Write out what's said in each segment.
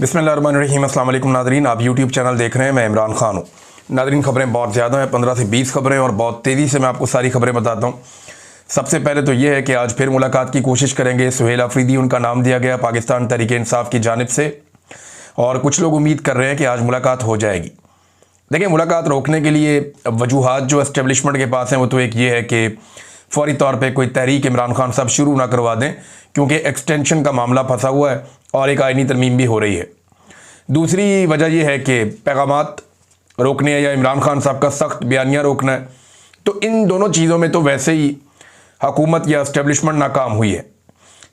बिस्मिल्लाहिर्रहमानिर्रहीम। अस्सलाम वालेकुम नादरीन, आप यूट्यूब चैनल देख रहे हैं। मैं इमरान खान हूँ। नादरीन, खबरें बहुत ज़्यादा हैं, 15 से 20 खबरें, और बहुत तेज़ी से मैं आपको सारी खबरें बताता हूँ। सबसे पहले तो ये है कि आज फिर मुलाकात की कोशिश करेंगे। सुहेल अफरीदी उनका नाम दिया गया पाकिस्तान तहरीक-ए-इंसाफ की जानिब से, और कुछ लोग उम्मीद कर रहे हैं कि आज मुलाकात हो जाएगी। देखिए, मुलाकात रोकने के लिए वजूहात जो एस्टेब्लिशमेंट के पास हैं वो तो एक ये है कि फौरी तौर पे कोई तहरीक इमरान खान साहब शुरू ना करवा दें, क्योंकि एक्सटेंशन का मामला फंसा हुआ है और एक आइनी तरमीम भी हो रही है। दूसरी वजह यह है कि पैगामात रोकने या इमरान खान साहब का सख्त बयानिया रोकना है। तो इन दोनों चीज़ों में तो वैसे ही हुकूमत या एस्टेब्लिशमेंट नाकाम हुई है।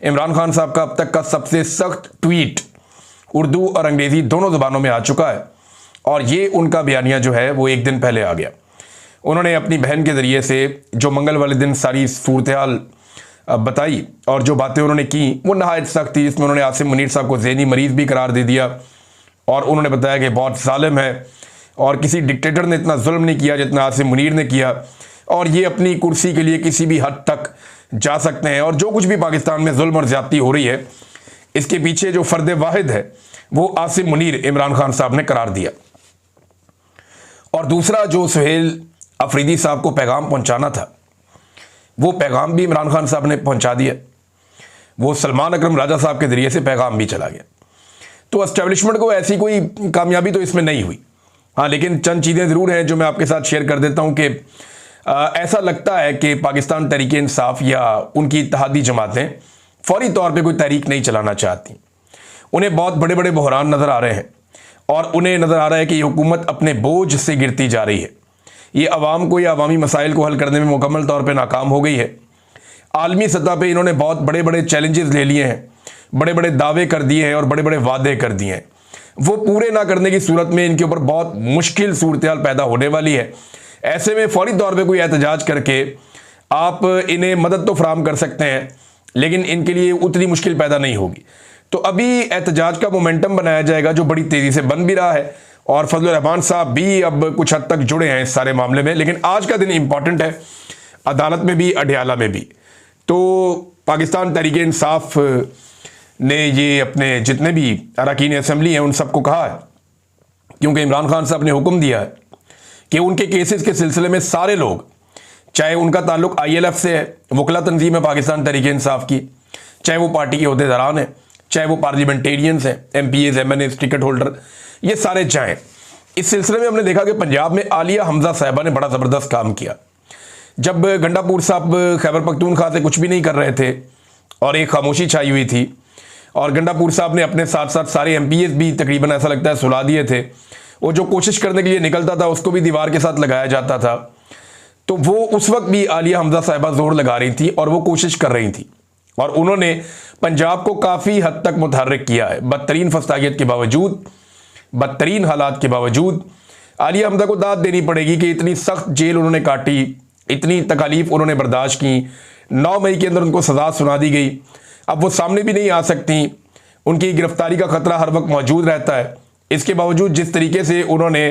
इमरान खान साहब का अब तक का सबसे सख्त ट्वीट उर्दू और अंग्रेज़ी दोनों ज़बानों में आ चुका है, और ये उनका बयानिया जो है वो एक दिन पहले आ गया। उन्होंने अपनी बहन के ज़रिए से जो मंगल वाले दिन सारी सूरत हाल बताई और जो बातें उन्होंने की वो नहायत सख्त थी, जिसमें उन्होंने आसिम मुनीर साहब को ज़हनी मरीज़ भी करार दे दिया, और उन्होंने बताया कि बहुत ज़ालिम है और किसी डिक्टेटर ने इतना जुल्म नहीं किया जितना आसिम मुनीर ने किया, और ये अपनी कुर्सी के लिए किसी भी हद तक जा सकते हैं, और जो कुछ भी पाकिस्तान में जुल्म और ज़्यादती हो रही है इसके पीछे जो फ़र्द वाहिद है वो आसिम मुनीर इमरान खान साहब ने करार दिया। और दूसरा, जो सुहेल अफरीदी साहब को पैगाम पहुंचाना था वो पैगाम भी इमरान खान साहब ने पहुंचा दिया। वो सलमान अकरम राजा साहब के ज़रिए से पैगाम भी चला गया। तो एस्टेब्लिशमेंट को ऐसी कोई कामयाबी तो इसमें नहीं हुई। हाँ, लेकिन चंद चीज़ें ज़रूर हैं जो मैं आपके साथ शेयर कर देता हूँ कि ऐसा लगता है कि पाकिस्तान तहरीक-ए-इंसाफ या उनकी इत्तेहादी जमातें फौरी तौर पे कोई तहरीक नहीं चलाना चाहती। उन्हें बहुत बड़े बड़े बहरान नज़र आ रहे हैं, और उन्हें नज़र आ रहा है कि ये हुकूमत अपने बोझ से गिरती जा रही है। ये अवाम को या अवामी मसाइल को हल करने में मुकम्मल तौर पर नाकाम हो गई है। आलमी सतह पर इन्होंने बहुत बड़े बड़े चैलेंजेस ले लिए हैं, बड़े बड़े दावे कर दिए हैं और बड़े बड़े वादे कर दिए हैं। वो पूरे ना करने की सूरत में इनके ऊपर बहुत मुश्किल सूरत हाल पैदा होने वाली है। ऐसे में फौरी तौर पे कोई एहतजाज करके आप इन्हें मदद तो फराहम कर सकते हैं, लेकिन इनके लिए उतनी मुश्किल पैदा नहीं होगी। तो अभी एहतजाज का मोमेंटम बनाया जाएगा जो बड़ी तेज़ी से बन भी रहा है, और फजल रहमान साहब भी अब कुछ हद तक जुड़े हैं इस सारे मामले में। लेकिन आज का दिन इंपॉर्टेंट है, अदालत में भी, अडियाला में भी। तो पाकिस्तान तहरीक-ए-इंसाफ ने ये अपने जितने भी अरकान असम्बली हैं उन सबको कहा है, क्योंकि इमरान खान साहब ने हुक्म दिया है कि उनके केसेस के सिलसिले में सारे लोग, चाहे उनका ताल्लुक ILF से है, वकला तंजीम है पाकिस्तान तहरीक-ए-इंसाफ की, चाहे वो पार्टी के अहदेदारान हैं, चाहे वो पार्लियामेंटेरियंस हैं, MPs, MNAs, टिकट होल्डर, ये सारे जाएँ। इस सिलसिले में हमने देखा कि पंजाब में आलिया हमजा साहिबा ने बड़ा ज़बरदस्त काम किया। जब गंडापुर साहब खैबर पख्तूनख्वा से कुछ भी नहीं कर रहे थे और एक खामोशी छाई हुई थी, और गंडापुर साहब ने अपने साथ साथ सारे MPs भी तकरीबन ऐसा लगता है सुला दिए थे। वो जो कोशिश करने के लिए निकलता था उसको भी दीवार के साथ लगाया जाता था। तो वो उस वक्त भी आलिया हमजा साहिबा जोर लगा रही थी और वो कोशिश कर रही थी, और उन्होंने पंजाब को काफ़ी हद तक मुतहर्रिक किया है। बदतरीन फसादियत के बावजूद, बदतरीन हालात के बावजूद आलिया हमजा को दाद देनी पड़ेगी कि इतनी सख्त जेल उन्होंने काटी, इतनी तकालीफ उन्होंने बर्दाश्त की। 9 मई के अंदर उनको सज़ा सुना दी गई। अब वो सामने भी नहीं आ सकती, उनकी गिरफ्तारी का खतरा हर वक्त मौजूद रहता है। इसके बावजूद जिस तरीके से उन्होंने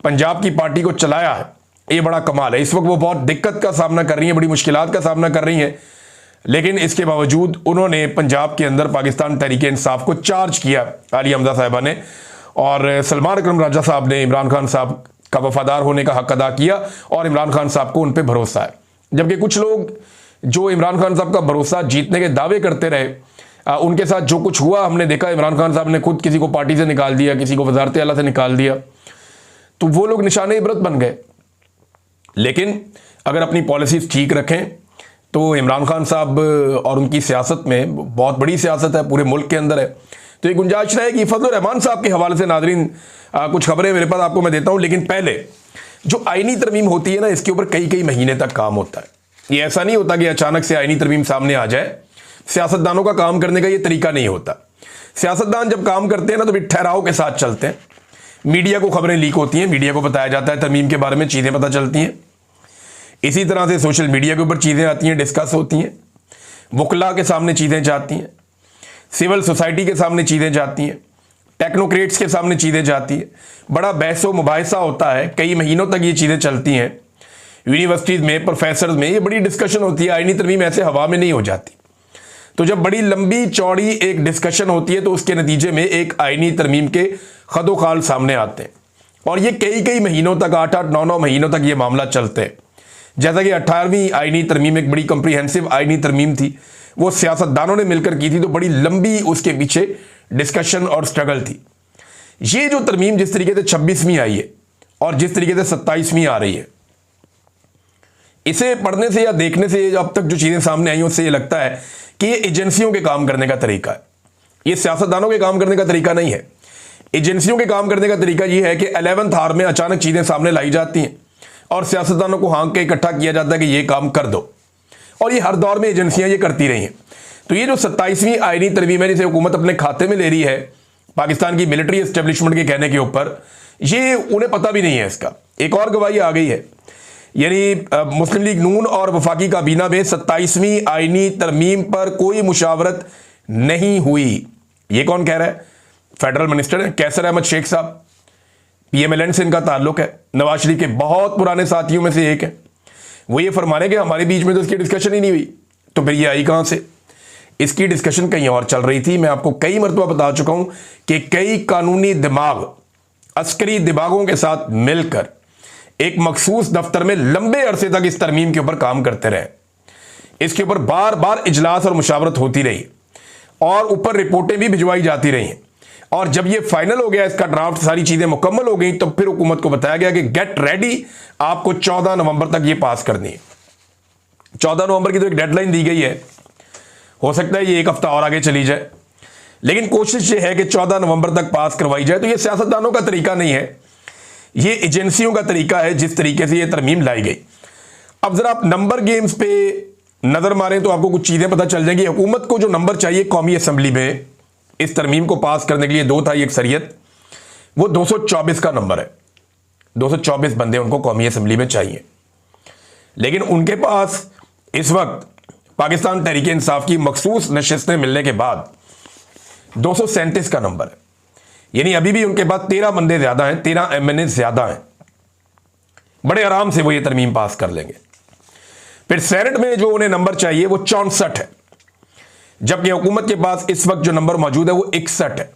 पंजाब की पार्टी को चलाया है, ये बड़ा कमाल है। इस वक्त वो बहुत दिक्कत का सामना कर रही हैं, बड़ी मुश्किलात का सामना कर रही हैं, लेकिन इसके बावजूद उन्होंने पंजाब के अंदर पाकिस्तान तहरीक-ए-इंसाफ को चार्ज किया आलिया हमजा साहिबा ने, और सलमान अकरम राजा साहब ने इमरान खान साहब का वफादार होने का हक अदा किया, और इमरान खान साहब को उन पर भरोसा है। जबकि कुछ लोग जो इमरान खान साहब का भरोसा जीतने के दावे करते रहे, उनके साथ जो कुछ हुआ हमने देखा। इमरान खान साहब ने खुद किसी को पार्टी से निकाल दिया, किसी को वजारत आला से निकाल दिया, तो वो लोग निशाने इबरत बन गए। लेकिन अगर अपनी पॉलिसीज ठीक रखें तो इमरान खान साहब और उनकी सियासत में बहुत बड़ी सियासत है, पूरे मुल्क के अंदर है, तो ये गुंजाइश रहेगी। फजल रहमान साहब के हवाले से नादरीन कुछ खबरें मेरे पास आपको मैं देता हूँ, लेकिन पहले जो आईनी तरमीम होती है ना, इसके ऊपर कई कई महीने तक काम होता है। ये ऐसा नहीं होता कि अचानक से आईनी तरमीम सामने आ जाए। सियासतदानों का काम करने का ये तरीका नहीं होता। सियासतदान जब काम करते हैं ना तो भी ठहराव के साथ चलते हैं। मीडिया को खबरें लीक होती हैं, मीडिया को बताया जाता है तरमीम के बारे में, चीज़ें पता चलती हैं। इसी तरह से सोशल मीडिया के ऊपर चीज़ें आती हैं, डिस्कस होती हैं, वकला के सामने चीज़ें जाती हैं, सिविल सोसाइटी के सामने चीज़ें जाती हैं, टेक्नोक्रेट्स के सामने चीज़ें जाती हैं। बड़ा बहस व मुबाहिसा होता है, कई महीनों तक ये चीज़ें चलती हैं। यूनिवर्सिटीज़ में, प्रोफेसर में ये बड़ी डिस्कशन होती है। आईनी तरमीम ऐसे हवा में नहीं हो जाती। तो जब बड़ी लंबी चौड़ी एक डिस्कशन होती है तो उसके नतीजे में एक आईनी तरमीम के खदोखाल सामने आते हैं और ये कई कई महीनों तक 8-8 9-9 महीनों तक ये मामला चलते हैं। जैसा कि 18वीं आईनी तरमीम एक बड़ी कंप्रीहेंसिव आईनी तरमीम थी, वो सियासतदानों ने मिलकर की थी, तो बड़ी लंबी उसके पीछे डिस्कशन और स्ट्रगल थी। ये जो तरमीम जिस तरीके से 26वीं आई है और जिस तरीके से 27वीं आ रही है, इसे पढ़ने से या देखने से अब तक जो चीजें सामने आई उससे ये लगता है कि ये एजेंसियों के काम करने का तरीका है, ये सियासतदानों के काम करने का तरीका नहीं है। एजेंसियों के काम करने का तरीका ये है कि 11th आवर में अचानक चीजें सामने लाई जाती हैं और सियासतदानों को हाँक के इकट्ठा किया जाता है कि ये काम कर दो, और ये हर दौर में एजेंसियां ये करती रही हैं। तो ये जो 27वीं आईनी तरमीम है जिसे हुकूमत अपने खाते में ले रही है पाकिस्तान की मिलिट्री एस्टेब्लिशमेंट के कहने के ऊपर, ये उन्हें पता भी नहीं है। इसका एक और गवाही आ गई है, यानी मुस्लिम लीग नून और वफाकी काबीना में 27वीं आईनी तरमीम पर कोई मुशावरत नहीं हुई। ये कौन कह रहा है? फेडरल मिनिस्टर है कैसर अहमद शेख साहब, पीएमएलएन से इनका ताल्लुक है, नवाज शरीफ के बहुत पुराने साथियों में से एक है। वो ये फरमा रहे कि हमारे बीच में तो इसकी डिस्कशन ही नहीं हुई, तो फिर ये आई कहां से? इसकी डिस्कशन कहीं और चल रही थी। मैं आपको कई मरतबा बता चुका हूं कि कई कानूनी दिमाग अस्करी दिमागों के साथ मिलकर एक मखसूस दफ्तर में लंबे अरसे तक इस तरमीम के ऊपर काम करते रहे। इसके ऊपर बार बार इजलास और मुशावरत होती रही और ऊपर रिपोर्टें भी भिजवाई जाती रही हैं, और जब ये फाइनल हो गया, इसका ड्राफ्ट, सारी चीजें मुकम्मल हो गई, तो फिर हुकूमत को बताया गया कि गेट रेडी, आपको 14 नवंबर तक ये पास करनी है। 14 नवंबर की तो एक डेडलाइन दी गई है, हो सकता है ये एक हफ्ता और आगे चली जाए, लेकिन कोशिश ये है कि 14 नवंबर तक पास करवाई जाए। तो ये सियासतदानों का तरीका नहीं है, ये एजेंसियों का तरीका है जिस तरीके से ये तरमीम लाई गई। अब जरा आप नंबर गेम्स पे नजर मारें तो आपको कुछ चीजें पता चल जाएंगी। हुकूमत को जो नंबर चाहिए कौमी असम्बली में इस तरमीम को पास करने के लिए, दो था एक शरीयत, वो 224 का नंबर है। 224 बंदे उनको कौमी असम्बली में चाहिए, लेकिन उनके पास इस वक्त पाकिस्तान तहरीक इंसाफ की मखसूस नशिस्तें मिलने के बाद 237 का नंबर है, यानी अभी भी उनके पास 13 बंदे ज्यादा हैं, 13 एमएनए ज्यादा हैं। बड़े आराम से वो ये तरमीम पास कर लेंगे। फिर सेनेट में जो उन्हें नंबर चाहिए वो 64 है, जबकि हुकूमत के पास इस वक्त जो नंबर मौजूद है वो 61 है।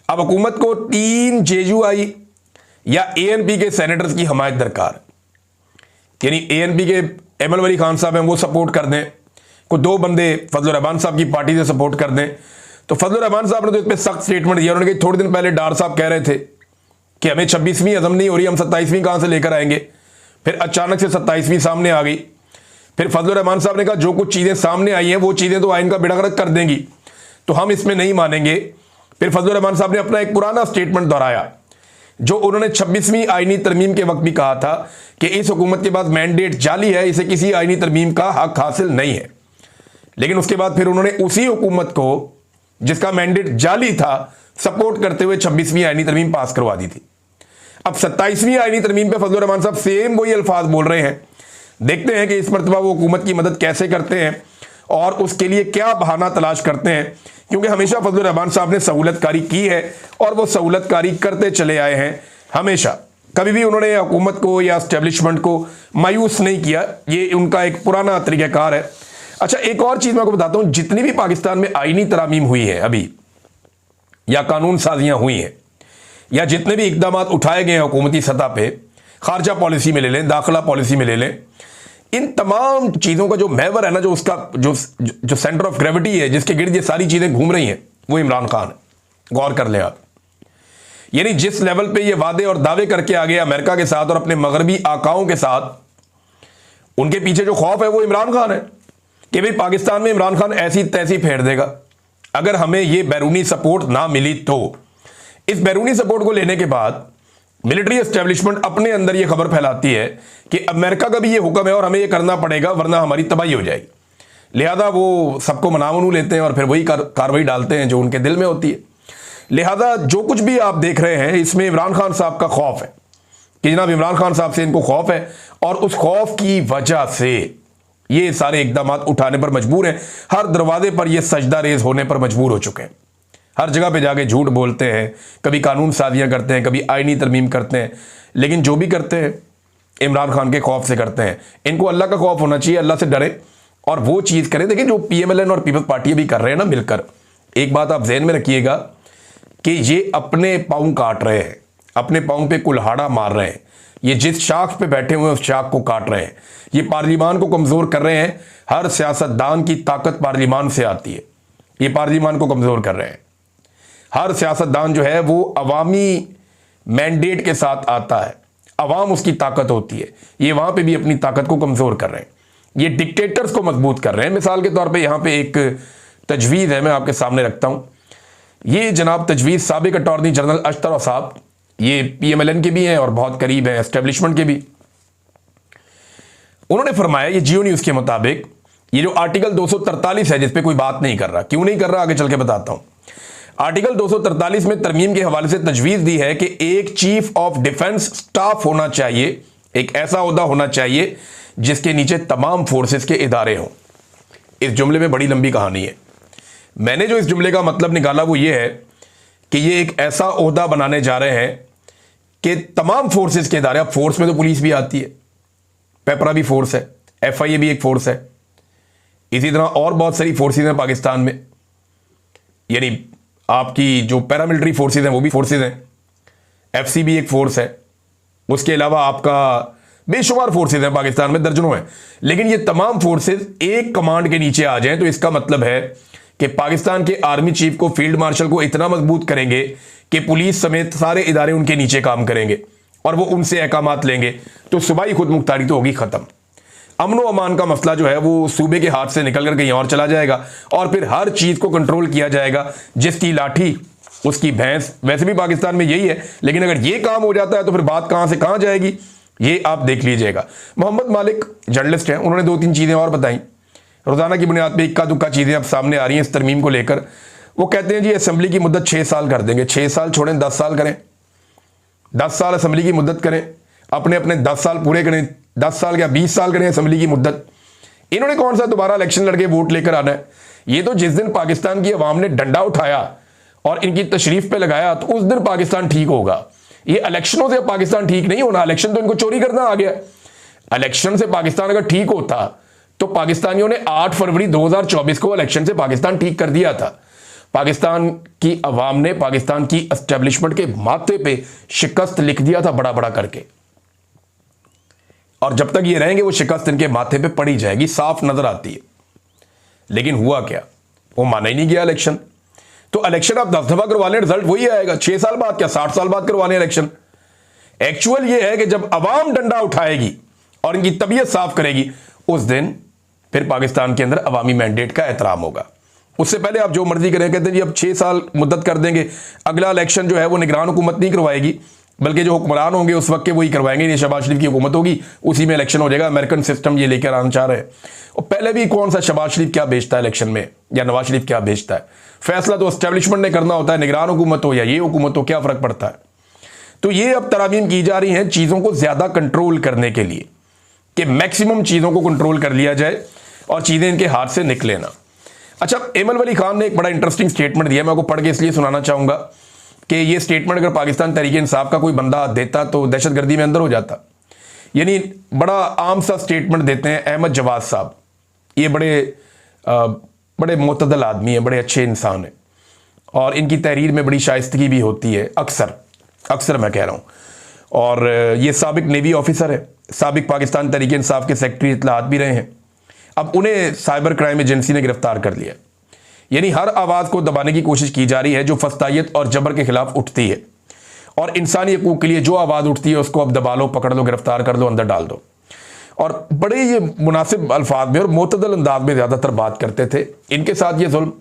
अब हुकूमत को 3 जेयूआई या एएनपी के सेनेटर्स की हमायत दरकार है, यानी एएनपी के एमएल वली खान साहब हैं वो सपोर्ट कर दें, को 2 बंदे फजलुर रहमान साहब की पार्टी से सपोर्ट कर दें। तो फजलुर रहमान साहब ने तो इस पर सख्त स्टेटमेंट दिया। उन्होंने कहा थोड़े दिन पहले डार साहब कह रहे थे कि हमें 26वीं हजम नहीं हो रही, हम 27वीं कहां से लेकर आएंगे। फिर अचानक से 27वीं सामने आ गई। फिर फजलुर रहमान साहब ने कहा जो कुछ चीजें सामने आई हैं वो चीजें तो आइन का बेड़ा गर्क कर देंगी, तो हम इसमें नहीं मानेंगे। फिर फजलुर रहमान साहब ने अपना एक पुराना स्टेटमेंट दोहराया जो उन्होंने 26वीं आईनी तरमीम के वक्त भी कहा था कि इस हुकूमत के पास मैंडेट जाली है, इसे किसी आईनी तरमीम का हक हासिल नहीं है। लेकिन उसके बाद फिर उन्होंने उसी हुकूमत को जिसका मैंडेट जाली था सपोर्ट करते हुए 26वीं आईनी तरमीम पास करवा दी थी। अब 27वीं आईनी तरमीम पे फजलुर रहमान साहब सेम वही अल्फाज बोल रहे हैं। देखते हैं कि इस मरतबा वो हुकूमत की मदद कैसे करते हैं और उसके लिए क्या बहाना तलाश करते हैं, क्योंकि हमेशा फजलुर रहमान साहब ने सहूलतकारी की है और वो सहूलतकारी करते चले आए हैं हमेशा। कभी भी उन्होंने हुकूमत को या एस्टेब्लिशमेंट को मायूस नहीं किया, ये उनका एक पुराना तरीक़ाकार है। अच्छा, एक और चीज़ मैं आपको बताता हूँ, जितनी भी पाकिस्तान में आईनी तरामीम हुई है अभी या कानून साजियाँ हुई हैं या जितने भी इकदाम उठाए गए हैं हुकूमती सतह पे, खारजा पॉलिसी में ले लें, दाखिला पॉलिसी में ले लें, इन तमाम चीज़ों का जो महवर है ना, जो उसका जो सेंटर ऑफ ग्रेविटी है जिसके गिर्द ये सारी चीज़ें घूम रही हैं, वो इमरान खान है। गौर कर लें आप, यानी जिस लेवल पे ये वादे और दावे करके आ गए अमेरिका के साथ और अपने मगरबी आकाओं के साथ, उनके पीछे जो खौफ है वो इमरान खान है कि भाई पाकिस्तान में इमरान खान ऐसी तैसी फेर देगा अगर हमें ये बैरूनी सपोर्ट ना मिली। तो इस बैरूनी सपोर्ट को लेने के बाद मिलिट्री एस्टेब्लिशमेंट अपने अंदर ये खबर फैलाती है कि अमेरिका का भी ये हुक्म है और हमें ये करना पड़ेगा वरना हमारी तबाही हो जाएगी। लिहाजा वो सबको मनामनू लेते हैं और फिर वही कार्रवाई डालते हैं जो उनके दिल में होती है। लिहाजा जो कुछ भी आप देख रहे हैं इसमें इमरान खान साहब का खौफ है कि जनाब इमरान खान साहब से इनको खौफ है और उस खौफ की वजह से ये सारे इकदाम उठाने पर मजबूर हैं। हर दरवाजे पर ये सजदा रेज होने पर मजबूर हो चुके हैं। हर जगह पे जाके झूठ बोलते हैं, कभी कानून साजियां करते हैं, कभी आईनी तरमीम करते हैं, लेकिन जो भी करते हैं इमरान खान के खौफ से करते हैं। इनको अल्लाह का खौफ होना चाहिए, अल्लाह से डरे और वो चीज करें। देखिए, जो पीएमएलएन और पीपल्स पार्टी भी कर रहे हैं ना मिलकर, एक बात आप ध्यान में रखिएगा कि ये अपने पांव काट रहे हैं, अपने पांव पे कुल्हाड़ा मार रहे हैं। ये जिस शाख पे बैठे हुए हैं उस शाख को काट रहे हैं। ये पार्लियामान को कमजोर कर रहे हैं। हर सियासतदान की ताकत पार्लियामान से आती है। ये पार्लियामान को कमजोर कर रहे हैं। हर सियासतदान जो है वो अवामी मैंडेट के साथ आता है, अवाम उसकी ताकत होती है। ये वहां पे भी अपनी ताकत को कमजोर कर रहे हैं। ये डिक्टेटर्स को मजबूत कर रहे हैं। मिसाल के तौर पे यहां पे एक तजवीज़ है, मैं आपके सामने रखता हूं। ये जनाब तजवीज़ साबिक अटॉर्नी जनरल अशतर साहब, ये पीएमएलएन के भी हैं और बहुत करीब हैं एस्टेब्लिशमेंट के भी। उन्होंने फरमाया, ये जियो न्यूज़ के मुताबिक, ये जो आर्टिकल 243 है जिस पे कोई बात नहीं कर रहा, क्यों नहीं कर रहा आगे चल के बताता हूं। आर्टिकल 243 में तरमीम के हवाले से तजवीज़ दी है कि एक चीफ ऑफ डिफेंस स्टाफ होना चाहिए, एक ऐसा ओहदा होना चाहिए जिसके नीचे तमाम फोर्सेस के इदारे हों। इस जुमले में बड़ी लंबी कहानी है। मैंने जो इस जुमले का मतलब निकाला वो ये है कि ये एक ऐसा ओहदा बनाने जा रहे हैं कि तमाम फोर्सेस के इदारे, अब फोर्स में तो पुलिस भी आती है, पेपरा भी फोर्स है, एफआईए भी एक फोर्स है, इसी तरह और बहुत सारी फोर्सेस हैं पाकिस्तान में। यानी आपकी जो पैरामिलिट्री फोर्सेस हैं वो भी फोर्सेस हैं, एफसी भी एक फोर्स है, उसके अलावा आपका बेशुमार फोर्सेस हैं पाकिस्तान में, दर्जनों हैं। लेकिन ये तमाम फोर्सेस एक कमांड के नीचे आ जाएं तो इसका मतलब है कि पाकिस्तान के आर्मी चीफ को, फील्ड मार्शल को इतना मजबूत करेंगे कि पुलिस समेत सारे इदारे उनके नीचे काम करेंगे और वो उनसे अहकामात लेंगे, तो सूबाई खुद मुख्तारी तो होगी खत्म। अमन व अमान का मसला जो है वो सूबे के हाथ से निकल कर कहीं और चला जाएगा और फिर हर चीज को कंट्रोल किया जाएगा। जिसकी लाठी उसकी भैंस, वैसे भी पाकिस्तान में यही है। लेकिन अगर ये काम हो जाता है तो फिर बात कहां से कहां जाएगी, ये आप देख लीजिएगा। मोहम्मद मालिक जर्नलिस्ट हैं, उन्होंने 2-3 चीजें और बताई। रोजाना की बुनियाद पर इक्का दुक्का चीजें अब सामने आ रही हैं इस तरमीम को लेकर। वो कहते हैं जी असेंबली की मुद्दत 6 साल कर देंगे। 6 साल छोड़ें, 10 साल करें, 10 साल असेंबली की मुद्दत करें, अपने अपने 10 साल पूरे करें, 10 साल या 20 साल करें असेंबली की मुद्दत। इन्होंने कौन सा दोबारा इलेक्शन लड़के वोट लेकर आना है। ये तो जिस दिन पाकिस्तान की अवाम ने डंडा उठाया और इनकी तशरीफ पे लगाया तो उस दिन पाकिस्तान ठीक होगा। ये इलेक्शनों से पाकिस्तान ठीक नहीं होना। इलेक्शन तो इनको चोरी करना आ गया। इलेक्शन से पाकिस्तान अगर ठीक होता तो पाकिस्तानियों ने 8 फरवरी 2024 को इलेक्शन से पाकिस्तान ठीक कर दिया था। पाकिस्तान की अवाम ने पाकिस्तान की एस्टेब्लिशमेंट के माथे पे शिकस्त लिख दिया था बड़ा बड़ा करके, और जब तक ये रहेंगे वो शिकस्त इनके माथे पे पड़ी जाएगी, साफ नजर आती है। लेकिन हुआ क्या, वो माना ही नहीं गया इलेक्शन। तो इलेक्शन आप 10 दफा करवा लें, रिजल्ट वही आएगा। 6 साल बाद क्या 60 साल बाद करवाने इलेक्शन। एक्चुअल ये है कि जब अवाम डंडा उठाएगी और इनकी तबीयत साफ करेगी, उस दिन फिर पाकिस्तान के अंदर अवामी मैंडेट का एहतराम होगा। उससे पहले आप जो मर्जी करें। कहते हैं जी अब 6 साल मुद्दत कर देंगे, अगला इलेक्शन जो है वो निगरान हुकूमत नहीं करवाएगी, बल्कि जो हुक्मरान होंगे उस वक्त के वही करवाएंगे। ये शहबाज शरीफ की हुकूमत होगी, उसी में इलेक्शन हो जाएगा। अमेरिकन सिस्टम ये लेकर आना चाह रहे हैं। और पहले भी कौन सा शहबाज शरीफ क्या बेचता है इलेक्शन में, या नवाज शरीफ क्या बेचता है। फैसला तो एस्टेब्लिशमेंट ने करना होता है, निगरान हुकूमत हो या ये हुकूमत हो, क्या फर्क पड़ता है। तो ये अब तरामीम की जा रही हैं चीज़ों को ज़्यादा कंट्रोल करने के लिए, कि मैक्सिमम चीज़ों को कंट्रोल कर लिया जाए और चीज़ें इनके हाथ से निकले ना। अच्छा, एमल वली खान ने एक बड़ा इंटरेस्टिंग स्टेटमेंट दिया, मैं आपको पढ़ के इसलिए सुनाना चाहूँगा कि ये स्टेटमेंट अगर पाकिस्तान तहरीक इंसाफ का कोई बंदा देता तो दहशतगर्दी में अंदर हो जाता। यानी बड़ा आम सा स्टेटमेंट देते हैं अहमद जवाद साहब। ये बड़े मुतदल आदमी हैं, बड़े अच्छे इंसान हैं और इनकी तहरीर में बड़ी शाइस्तगी भी होती है, अक्सर मैं कह रहा हूँ। और ये साबिक नेवी ऑफिसर है, साबिक पाकिस्तान तहरीक इंसाफ के सेक्रेटरी इत्तलात भी रहे हैं। अब उन्हें साइबर क्राइम एजेंसी ने गिरफ्तार कर लिया। यानी हर आवाज़ को दबाने की कोशिश की जा रही है जो फस्तायत और जबर के खिलाफ उठती है, और इंसानी हकूक़ के लिए जो आवाज़ उठती है उसको अब दबा लो, पकड़ लो, गिरफ्तार कर लो, अंदर डाल दो। और बड़े ये मुनासिब अल्फाज में और मोतदल अंदाज में ज़्यादातर बात करते थे। इनके साथ ये जुल्म,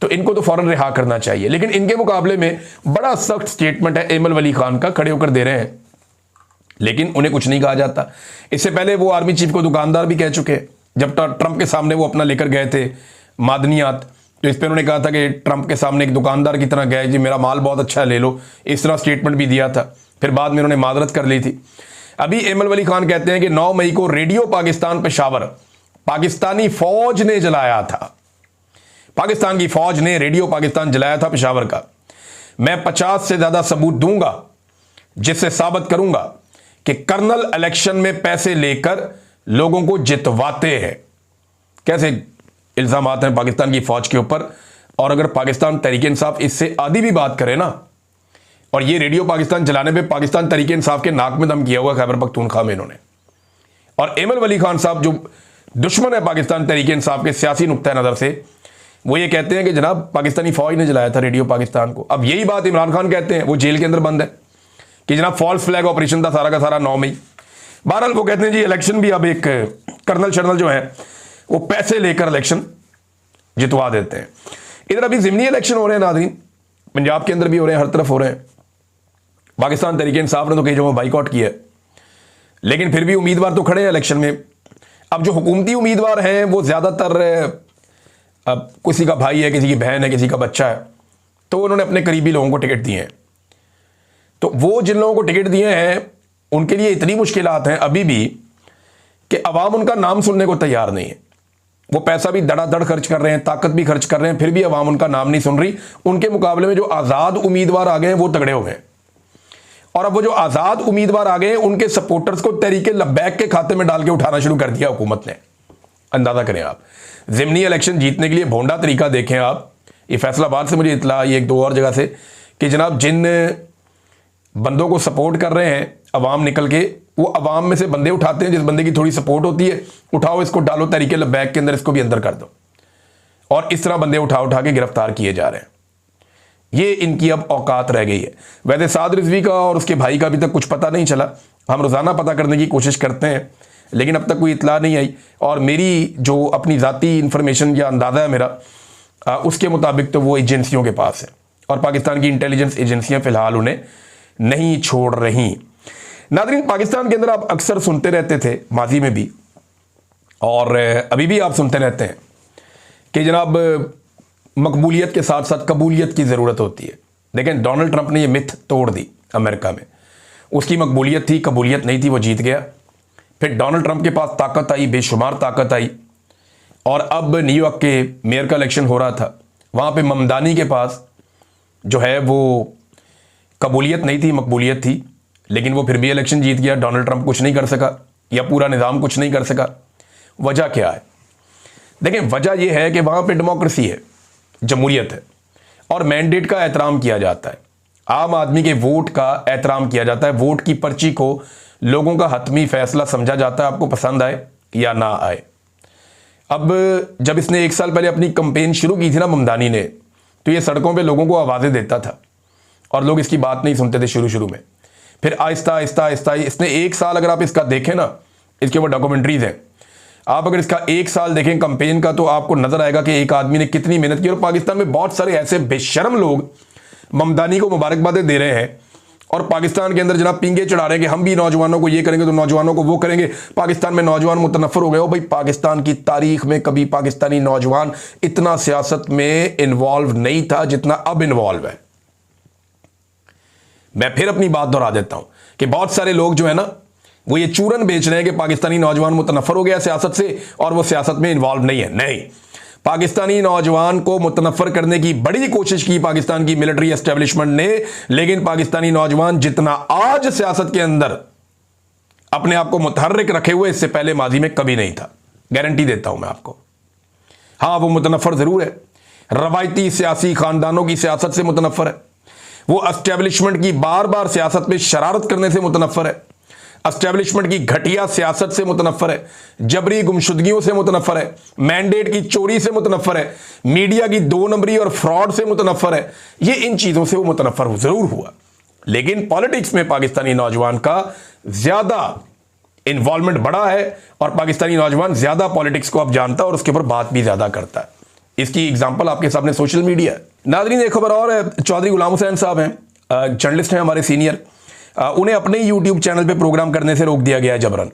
तो इनको तो फ़ौरन रिहा करना चाहिए। लेकिन इनके मुकाबले में बड़ा सख्त स्टेटमेंट है एमल वली खान का, खड़े होकर दे रहे हैं, लेकिन उन्हें कुछ नहीं कहा जाता। इससे पहले वो आर्मी चीफ को दुकानदार भी कह चुके। जब ट्रंप के सामने वो अपना लेकर गए थे मादनियात, तो इस पर उन्होंने कहा था कि ट्रंप के सामने एक दुकानदार की तरह गए, जी मेरा माल बहुत अच्छा है, ले लो। इस तरह स्टेटमेंट भी दिया था। फिर बाद में उन्होंने मादरत कर ली थी। अभी एमल वली खान कहते हैं कि 9 मई को रेडियो पाकिस्तान पेशावर पाकिस्तानी फौज ने जलाया था। पाकिस्तान की फौज ने रेडियो पाकिस्तान जलाया था पेशावर का। मैं 50 से ज्यादा सबूत दूंगा जिससे साबित करूंगा कि कर्नल इलेक्शन में पैसे लेकर लोगों को जितवाते हैं। कैसे इल्ज़ामात हैं पाकिस्तान की फ़ौज के ऊपर। और अगर पाकिस्तान तहरीक इंसाफ इससे आधी भी बात करे ना, और ये रेडियो पाकिस्तान चलाने पे पाकिस्तान तहरीक इंसाफ के नाक में दम किया हुआ खैबर पख्तूनख्वा में इन्होंने। और एमल वली खान साहब जो दुश्मन है पाकिस्तान तहरीक इंसाफ के सियासी नुक्ता नज़र से, वो ये कहते हैं कि जनाब पाकिस्तानी फ़ौज ने जलाया था रेडियो पाकिस्तान को। अब यही बात इमरान खान कहते हैं, वो जेल के अंदर बंद है, कि जनाब फॉल्स फ्लैग ऑपरेशन था सारा का सारा 9 मई। बहरहाल वो कहते हैं जी इलेक्शन भी अब एक कर्नल शर्नल जो है वो पैसे लेकर इलेक्शन जितवा देते हैं। इधर अभी ज़िमनी इलेक्शन हो रहे हैं नाज़रीन, पंजाब के अंदर भी हो रहे हैं, हर तरफ हो रहे हैं। पाकिस्तान तहरीक इंसाफ ने तो कई जगह बाइकआउट किया है, लेकिन फिर भी उम्मीदवार तो खड़े हैं इलेक्शन में। अब जो हुकूमती उम्मीदवार हैं वो ज़्यादातर अब किसी का भाई है, किसी की बहन है, किसी का बच्चा है, तो उन्होंने अपने करीबी लोगों को टिकट दिए हैं। तो वो जिन लोगों को टिकट दिए हैं उनके लिए इतनी मुश्किलात हैं अभी भी कि अवाम उनका नाम सुनने को तैयार नहीं है। वो पैसा भी धड़ाधड़ खर्च कर रहे हैं, ताकत भी खर्च कर रहे हैं, फिर भी अवाम उनका नाम नहीं सुन रही। उनके मुकाबले में जो आज़ाद उम्मीदवार आ गए हैं वो तगड़े हो गए। और अब वो जो आज़ाद उम्मीदवार आ गए हैं उनके सपोर्टर्स को तहरीक लब्बैक के खाते में डाल के उठाना शुरू कर दिया हुकूमत ने। अंदाज़ा करें आप, ज़िमनी इलेक्शन जीतने के लिए भोंडा तरीका देखें आप। ये फैसलाबाद से मुझे इतला आई एक दो और जगह से कि जनाब जिन बंदों को सपोर्ट कर रहे हैं अवाम निकल के, वो अवाम में से बंदे उठाते हैं जिस बंदे की थोड़ी सपोर्ट होती है, उठाओ इसको डालो तहरीक लब्बैक के अंदर, इसको भी अंदर कर दो। और इस तरह बंदे उठा के गिरफ्तार किए जा रहे हैं। ये इनकी अब औकात रह गई है। वैसे साद रिजवी का और उसके भाई का अभी तक कुछ पता नहीं चला। हम रोज़ाना पता करने की कोशिश करते हैं, लेकिन अब तक कोई इतला नहीं आई। और मेरी जो अपनी ज़ाती इन्फॉर्मेशन या अंदाज़ा है मेरा, उसके मुताबिक तो वो एजेंसियों के पास है, और पाकिस्तान की इंटेलिजेंस एजेंसियां फ़िलहाल उन्हें नहीं छोड़ रही। नाज़रीन, पाकिस्तान के अंदर आप अक्सर सुनते रहते थे माजी में भी, और अभी भी आप सुनते रहते हैं कि जनाब मकबूलियत के साथ साथ कबूलियत की ज़रूरत होती है। लेकिन डोनाल्ड ट्रंप ने यह मिथ तोड़ दी अमेरिका में। उसकी मकबूलियत थी, कबूलियत नहीं थी, वो जीत गया। फिर डोनाल्ड ट्रंप के पास ताकत आई, बेशुमार ताकत आई, और अब न्यूयॉर्क के मेयर का इलेक्शन हो रहा था, वहाँ पे ममदानी के पास जो है वो कबूलियत नहीं थी, मकबूलियत थी, लेकिन वो फिर भी इलेक्शन जीत गया। डोनाल्ड ट्रंप कुछ नहीं कर सका, या पूरा निज़ाम कुछ नहीं कर सका। वजह क्या है? देखें, वजह यह है कि वहाँ पे डेमोक्रेसी है, जमहूरियत है, और मैंडेट का एहतराम किया जाता है। आम आदमी के वोट का एहतराम किया जाता है। वोट की पर्ची को लोगों का हतमी फैसला समझा जाता है, आपको पसंद आए या ना आए। अब जब इसने 1 साल पहले अपनी कैंपेन शुरू की थी ना ममदानी ने, तो ये सड़कों पे लोगों को आवाज़ें देता था, और लोग इसकी बात नहीं सुनते थे शुरू में। फिर आहिस्ता आहिस्ता आहिस्ता इसने 1 साल, अगर आप इसका देखें ना, इसके ऊपर डॉक्यूमेंट्रीज हैं, आप अगर इसका 1 साल देखें कैंपेन का, तो आपको नजर आएगा कि एक आदमी ने कितनी मेहनत की। और पाकिस्तान में बहुत सारे ऐसे बेशर्म लोग ममदानी को मुबारकबादें दे रहे हैं, और पाकिस्तान के अंदर जनाब पिंगे चढ़ा रहे हैं कि हम भी नौजवानों को ये करेंगे तो नौजवानों को वो करेंगे, पाकिस्तान में नौजवान मुतनफ़र हो गए हो। भाई, पाकिस्तान की तारीख में कभी पाकिस्तानी नौजवान इतना सियासत में इन्वॉल्व नहीं था जितना अब इन्वॉल्व है। मैं फिर अपनी बात दोहरा देता हूं कि बहुत सारे लोग जो है ना, वो ये चूरन बेच रहे हैं कि पाकिस्तानी नौजवान मुतनफ़र हो गया सियासत से और वो सियासत में इन्वॉल्व नहीं है। नहीं, पाकिस्तानी नौजवान को मुतनफ़र करने की बड़ी कोशिश की पाकिस्तान की मिलिट्री एस्टेब्लिशमेंट ने, लेकिन पाकिस्तानी नौजवान जितना आज सियासत के अंदर अपने आप को मुतहर्रिक रखे हुए, इससे पहले माजी में कभी नहीं था। गारंटी देता हूं मैं आपको। हाँ, वो मुतनफ़र ज़रूर है, रवायती सियासी ख़ानदानों की सियासत से मुतनफ़र है, वो एस्टेब्लिशमेंट की बार बार सियासत में शरारत करने से मुतनफ़र है, एस्टेब्लिशमेंट की घटिया सियासत से मुतनफ़र है, जबरी गुमशुदगियों से मुतनफ़र है, मैंडेट की चोरी से मुतनफ़र है, मीडिया की 2 नंबरी और फ्रॉड से मुतनफ़र है। ये इन चीज़ों से वो मुतनफ़र ज़रूर हुआ, लेकिन पॉलिटिक्स में पाकिस्तानी नौजवान का ज़्यादा इन्वॉल्वमेंट बड़ा है, और पाकिस्तानी नौजवान ज़्यादा पॉलिटिक्स को अब जानता है और उसके ऊपर बात भी ज़्यादा करता है। इसकी एग्जाम्पल आपके सामने सोशल मीडिया है। नाज़रीन, एक खबर और है, चौधरी गुलाम हुसैन साहब हैं, जर्नलिस्ट हैं हमारे सीनियर, उन्हें अपने यूट्यूब चैनल पे प्रोग्राम करने से रोक दिया गया है जबरन।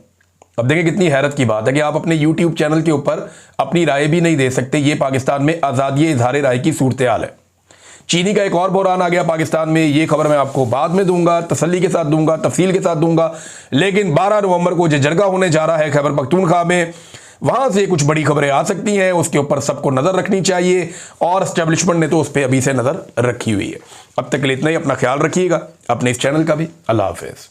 अब देखें कितनी हैरत की बात है कि आप अपने यूट्यूब चैनल के ऊपर अपनी राय भी नहीं दे सकते। ये पाकिस्तान में आज़ादी इज़हार राय की सूरत हाल है। चीनी का एक और बहरान आ गया पाकिस्तान में, ये खबर मैं आपको बाद में दूंगा, तसल्ली के साथ दूंगा, तफसील के साथ दूंगा। लेकिन 12 नवंबर को जो जरगा होने जा रहा है खैबर पख्तूनख्वा में, वहां से कुछ बड़ी खबरें आ सकती हैं, उसके ऊपर सबको नजर रखनी चाहिए, और एस्टेब्लिशमेंट ने तो उस पर अभी से नजर रखी हुई है। अब तक के लिए इतना ही। अपना ख्याल रखिएगा, अपने इस चैनल का भी। अल्लाह हाफिज़।